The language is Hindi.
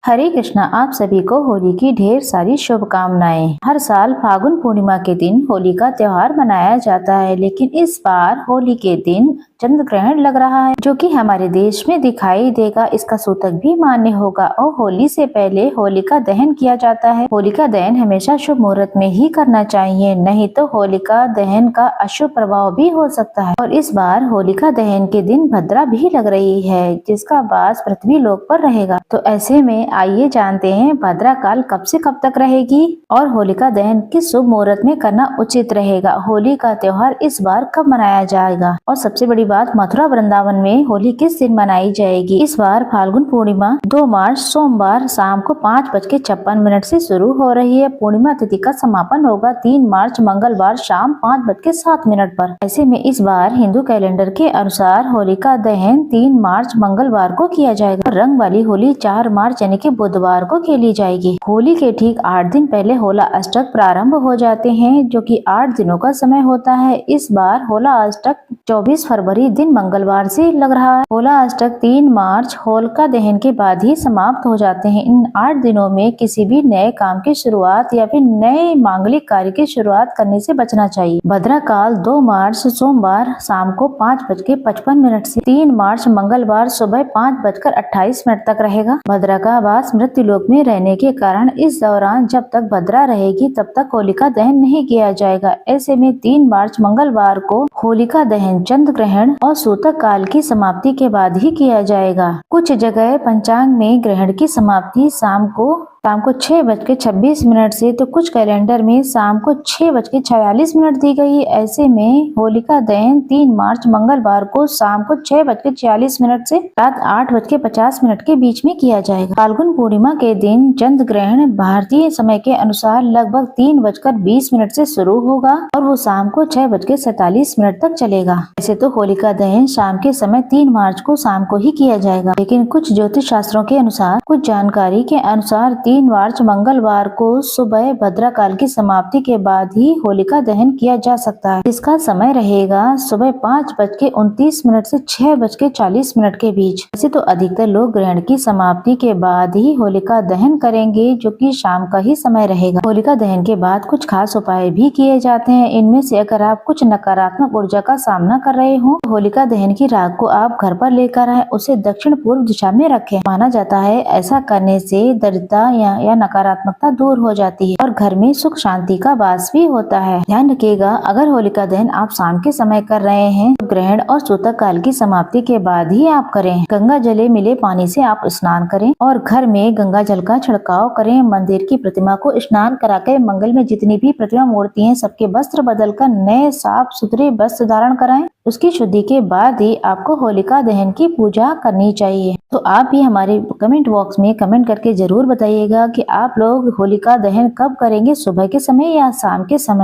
हरे कृष्णा। आप सभी को होली की ढेर सारी शुभकामनाएं। हर साल फागुन पूर्णिमा के दिन होली का त्योहार मनाया जाता है, लेकिन इस बार होली के दिन चंद्र ग्रहण लग रहा है, जो कि हमारे देश में दिखाई देगा। इसका सूतक भी मान्य होगा और होली से पहले होलिका दहन किया जाता है। होलिका दहन हमेशा शुभ मुहूर्त में ही करना चाहिए, नहीं तो होलिका दहन का अशुभ प्रभाव भी हो सकता है। और इस बार होलिका दहन के दिन भद्रा भी लग रही है, जिसका वास पृथ्वी लोक पर रहेगा। तो ऐसे में आइए जानते हैं भद्रा काल कब से कब तक रहेगी और होलिका दहन किस शुभ मुहूर्त में करना उचित रहेगा। होली का त्योहार इस बार कब मनाया जाएगा और सबसे बड़ी बात, मथुरा वृंदावन में होली किस दिन मनाई जाएगी। इस बार फाल्गुन पूर्णिमा 2 मार्च सोमवार शाम को 5:56 से शुरू हो रही है। पूर्णिमा तिथि का समापन होगा 3 मार्च मंगलवार शाम 5:07 पर। ऐसे में इस बार हिंदू कैलेंडर के अनुसार होलिका दहन 3 मार्च मंगलवार को किया जाएगा। रंग वाली होली 4 मार्च यानी कि बुधवार को खेली जाएगी। होली के ठीक 8 दिन पहले होला अष्टक प्रारंभ हो जाते हैं, जो कि 8 दिनों का समय होता है। इस बार होला अष्टक 24 फरवरी दिन मंगलवार से लग रहा है। होला अष्टक 3 मार्च होलिका दहन के बाद ही समाप्त हो जाते हैं। इन 8 दिनों में किसी भी नए काम की शुरुआत या फिर नए मांगलिक कार्य की शुरुआत करने से बचना चाहिए। भद्रा काल 2 मार्च सोमवार शाम को 5:55 से 3 मार्च मंगलवार सुबह 5:28 तक रहेगा। भद्रा का वास मृत्यु लोक में रहने के कारण इस दौरान जब तक भद्रा रहेगी तब तक होलिका दहन नहीं किया जाएगा। ऐसे में 3 मार्च मंगलवार को होलिका दहन चंद्र ग्रहण और सूतक काल की समाप्ति के बाद ही किया जाएगा। कुछ जगह पंचांग में ग्रहण की समाप्ति शाम को 6:26 से, तो कुछ कैलेंडर में शाम को 6:46 दी गई है। ऐसे में होलिका दहन 3 मार्च मंगलवार को शाम को 6:46 से रात 8:50 के बीच में किया जाएगा। फाल्गुन पूर्णिमा के दिन चंद्र ग्रहण भारतीय समय के अनुसार लगभग 3:20 से शुरू होगा और वो शाम को 6:47 तक चलेगा। वैसे तो होलिका दहन शाम के समय 3 मार्च को शाम को ही किया जाएगा, लेकिन कुछ ज्योतिष शास्त्रों के अनुसार, कुछ जानकारी के अनुसार 3 मार्च मंगलवार को सुबह भद्रा काल की समाप्ति के बाद ही होलिका दहन किया जा सकता है। इसका समय रहेगा सुबह 5:29 से 6:40 के बीच। वैसे तो अधिकतर लोग ग्रहण की समाप्ति के बाद ही होलिका दहन करेंगे, जो कि शाम का ही समय रहेगा। होलिका दहन के बाद कुछ खास उपाय भी किए जाते हैं। इनमें से अगर आप कुछ नकारात्मक ऊर्जा का सामना कर रहे हो, होलिका दहन की राख को आप घर पर लेकर आए, उसे दक्षिण पूर्व दिशा में रखें। माना जाता है ऐसा करने से दरिद्रता या नकारात्मकता दूर हो जाती है और घर में सुख शांति का वास भी होता है। ध्यान रखिएगा, अगर होलिका दहन आप शाम के समय कर रहे हैं तो ग्रहण और सूतक काल की समाप्ति के बाद ही आप करें। गंगा जले मिले पानी से आप स्नान करें और घर में गंगा जल का छिड़काव करें। मंदिर की प्रतिमा को स्नान कराकर मंगल में जितनी भी प्रतिमा मूर्ति है सबके वस्त्र बदलकर नए साफ सुथरे वस्त्र धारण कराएं। उसकी शुद्धि के बाद ही आपको होलिका दहन की पूजा करनी चाहिए। तो आप भी हमारे कमेंट बॉक्स में कमेंट करके जरूर बताइएगा कि आप लोग होलिका दहन कब करेंगे, सुबह के समय या शाम के समय।